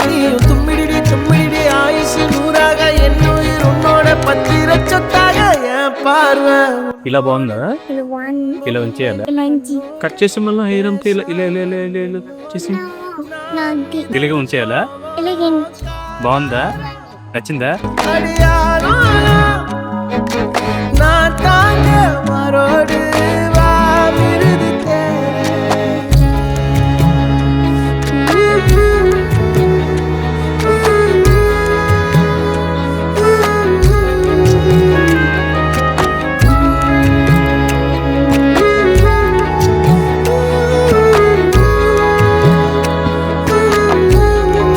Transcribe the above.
நீயும் தும்மிடி தும்மிடி ஆயுசு நூறாக என்னுயிர் உன்னோட பத்திர சொத்தாக என் பார்வை. ఇలా బాగుందా? ఇలా ఉంచేయాలా? కట్ చేసి మళ్ళీ హెయిర్ అంతా ఇలా ఇలా ఇలా ఇలా ఇలా ఇలా చేసి ఇలాగే ఉంచేయాలా? బాగుందా? నచ్చిందా? அடியாரோ நான் தாங்க மரோடு